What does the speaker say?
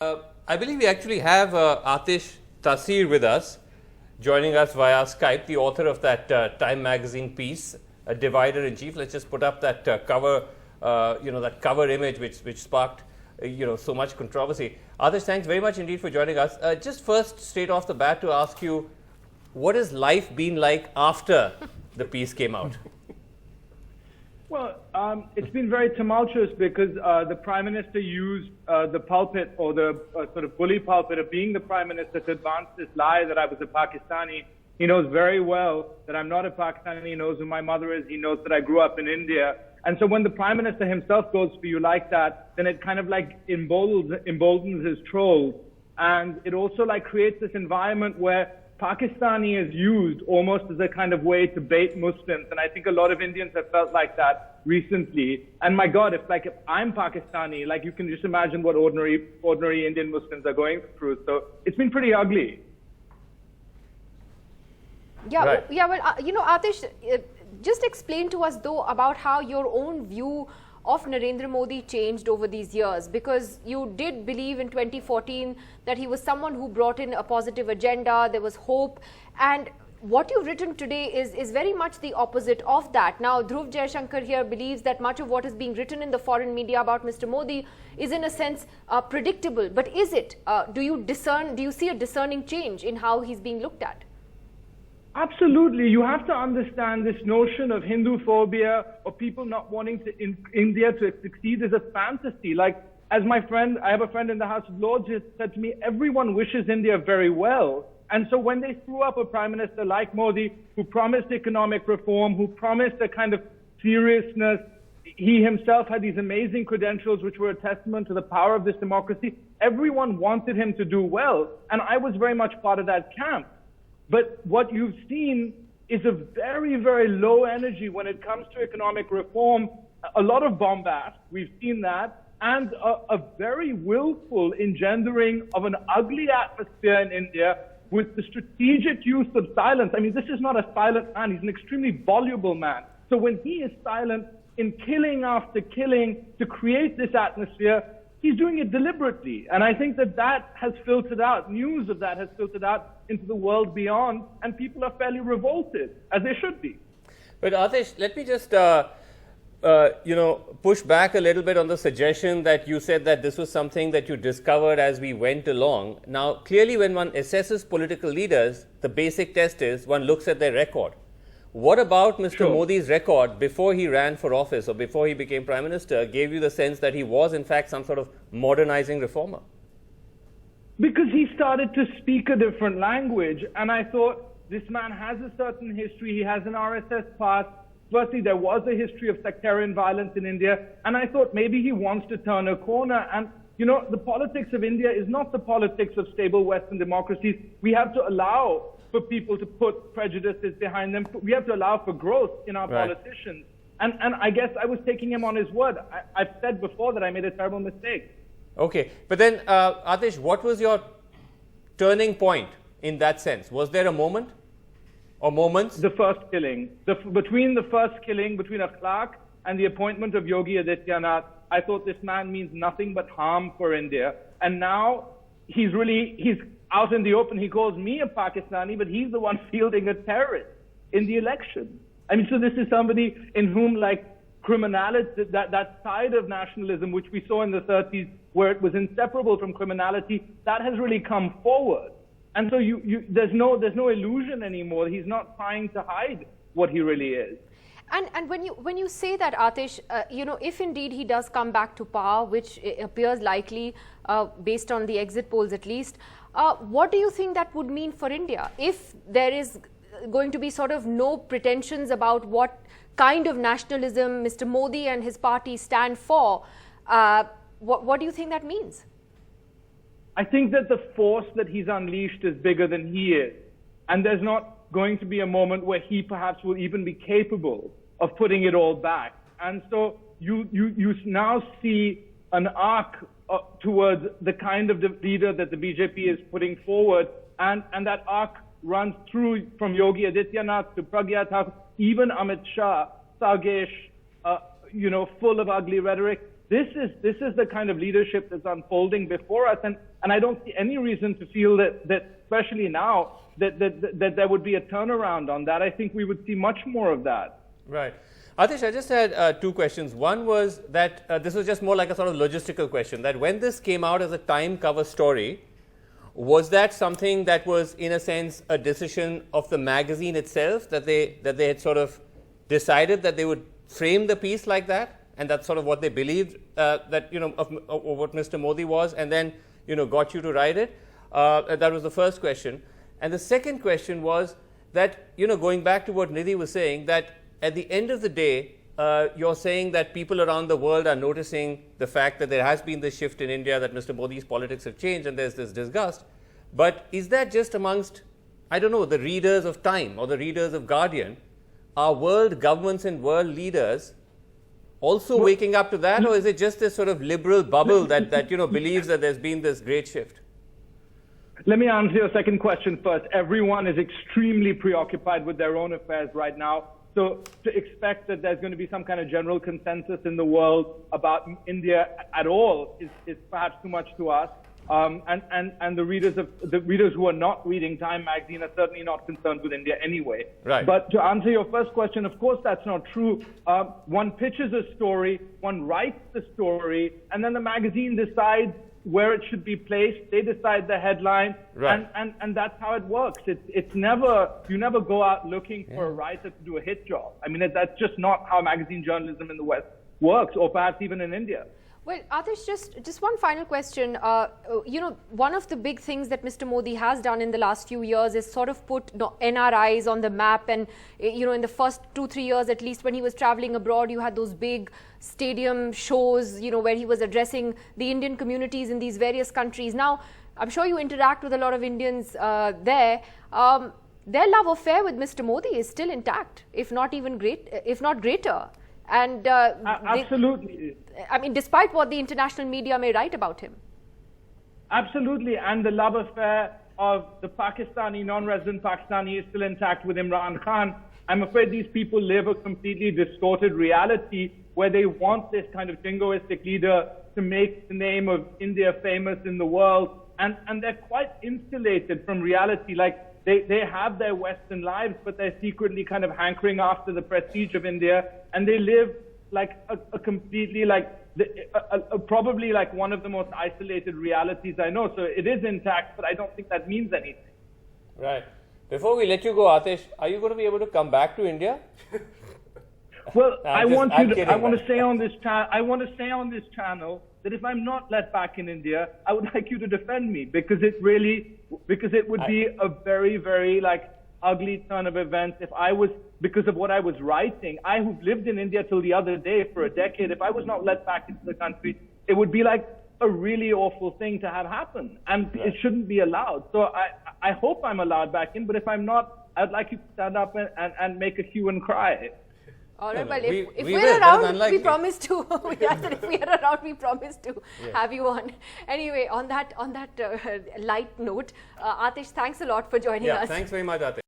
I believe we actually have Aatish Tasser with us, joining us via Skype, the author of that Time magazine piece, a divider in chief. Let's just put up that cover, that cover image which sparked, so much controversy. Aatish, thanks very much indeed for joining us. Just first, straight off the bat, to ask you, what has life been like after the piece came out? Well, it's been very tumultuous because the Prime Minister used the pulpit, or the sort of bully pulpit of being the Prime Minister, to advance this lie that I was a Pakistani. He knows very well that I'm not a Pakistani. He knows who my mother is. He knows that I grew up in India. And so when the Prime Minister himself goes for you like that, then it kind of like emboldens his trolls. And it also like creates this environment where Pakistani is used almost as a kind of way to bait Muslims. And I think a lot of Indians have felt like that recently. And my God, if I'm Pakistani, you can just imagine what ordinary Indian Muslims are going through. So it's been pretty ugly. Yeah, right. Yeah. Well, Aatish, just explain to us though about how your own view of Narendra Modi changed over these years, because you did believe in 2014 that he was someone who brought in a positive agenda, there was hope, and what you've written today is very much the opposite of that. Now, Dhruv Jaishankar here believes that much of what is being written in the foreign media about Mr. Modi is in a sense predictable, but is it? Do you see a discerning change in how he's being looked at? Absolutely. You have to understand this notion of Hindu phobia or people not wanting India to succeed is a fantasy. As my friend, I have a friend in the House of Lords who said to me, everyone wishes India very well. And so when they threw up a Prime Minister like Modi, who promised economic reform, who promised a kind of seriousness, he himself had these amazing credentials which were a testament to the power of this democracy. Everyone wanted him to do well. And I was very much part of that camp. But what you've seen is a very, very low energy when it comes to economic reform, a lot of bombast, we've seen that, and a very willful engendering of an ugly atmosphere in India with the strategic use of silence. I mean, this is not a silent man, he's an extremely voluble man. So when he is silent in killing after killing to create this atmosphere, he's doing it deliberately. And I think that has filtered out, news of that has filtered out into the world beyond, and people are fairly revolted, as they should be. But Aatish, let me just, push back a little bit on the suggestion that you said that this was something that you discovered as we went along. Now, clearly when one assesses political leaders, the basic test is one looks at their record. What about Mr. Sure. Modi's record before he ran for office or before he became Prime Minister gave you the sense that he was in fact some sort of modernizing reformer? Because he started to speak a different language, and I thought, this man has a certain history, he has an RSS past. Firstly, there was a history of sectarian violence in India, and I thought maybe he wants to turn a corner. And, the politics of India is not the politics of stable Western democracies. We have to allow for people to put prejudices behind them. We have to allow for growth in our politicians. And I guess I was taking him on his word. I've said before that I made a terrible mistake. Okay, but then Aatish, what was your turning point in that sense? Was there a moment or moments? The first killing. Between the first killing, between Akhlaq and the appointment of Yogi Adityanath, I thought this man means nothing but harm for India. And now he's out in the open. He calls me a Pakistani, but he's the one fielding a terrorist in the election. I mean, so this is somebody in whom criminality, that side of nationalism, which we saw in the 30s, where it was inseparable from criminality, that has really come forward. And so there's no illusion anymore. He's not trying to hide what he really is. And when you say that, Aatish, if indeed he does come back to power, which appears likely based on the exit polls at least, what do you think that would mean for India? If there is going to be sort of no pretensions about what kind of nationalism Mr. Modi and his party stand for, what do you think that means? I think that the force that he's unleashed is bigger than he is. And there's not going to be a moment where he perhaps will even be capable of putting it all back. And so you now see an arc towards the kind of leader that the BJP is putting forward. And that arc runs through from Yogi Adityanath to Pragya Thakur, even Amit Shah, Sagesh, full of ugly rhetoric. this is the kind of leadership that's unfolding before us, and I don't see any reason to feel that especially now, that there would be a turnaround on that. I think we would see much more of that. Right. Aatish, I just had two questions. One was that this was just more like a sort of logistical question, that when this came out as a Time cover story, was that something that was, in a sense, a decision of the magazine itself, that they had sort of decided that they would frame the piece like that, and that's sort of what they believed that, you know, of what Mr. Modi was, and then, you know, got you to write it? That was the first question. And the second question was that, you know, going back to what Nidhi was saying, that at the end of the day, you're saying that people around the world are noticing the fact that there has been this shift in India, that Mr. Modi's politics have changed and there's this disgust. But is that just amongst, I don't know, the readers of Time or the readers of Guardian? Are world governments and world leaders also waking up to that, or is it just this sort of liberal bubble that you know, believes that there's been this great shift? Let me answer your second question first. Everyone is extremely preoccupied with their own affairs right now. So to expect that there's going to be some kind of general consensus in the world about India at all is perhaps too much to ask. And the readers who are not reading Time magazine are certainly not concerned with India anyway. Right. But to answer your first question, of course that's not true. One pitches a story, one writes the story, and then the magazine decides where it should be placed. They decide the headline, right. and that's how it works. It's never, you never go out looking for a writer to do a hit job. I mean, that's just not how magazine journalism in the West works, or perhaps even in India. Well, Aatish, just one final question. You know, one of the big things that Mr. Modi has done in the last few years is sort of put NRIs on the map. And, you know, in the first 2-3 years, at least when he was traveling abroad, you had those big stadium shows, you know, where he was addressing the Indian communities in these various countries. Now, I'm sure you interact with a lot of Indians there. Their love affair with Mr. Modi is still intact, if not even greater. And absolutely. I mean, despite what the international media may write about him. Absolutely. And the love affair of the Pakistani, non-resident Pakistani is still intact with Imran Khan. I'm afraid these people live a completely distorted reality where they want this kind of jingoistic leader to make the name of India famous in the world. And they're quite insulated from reality. Like, they have their Western lives, but they're secretly kind of hankering after the prestige of India, and they live like a completely, like, probably like one of the most isolated realities I know. So it is intact, but I don't think that means anything. Right. Before we let you go, Aatish, are you going to be able to come back to India? Well, I want to say on this channel that if I'm not let back in India, I would like you to defend me, because it would be a very, very, like, ugly turn of events if I was, because of what I was writing. I, who've lived in India till the other day for a decade, if I was not let back into the country, it would be like a really awful thing to have happen, and it shouldn't be allowed. So I hope I'm allowed back in, but if I'm not, I'd like you to stand up and make a hue and cry. All right, well, if we we're will, around, we promise to. If we are around, we promise to have you on. Anyway, on that light note, Aatish, thanks a lot for joining us. Thanks very much, Aatish.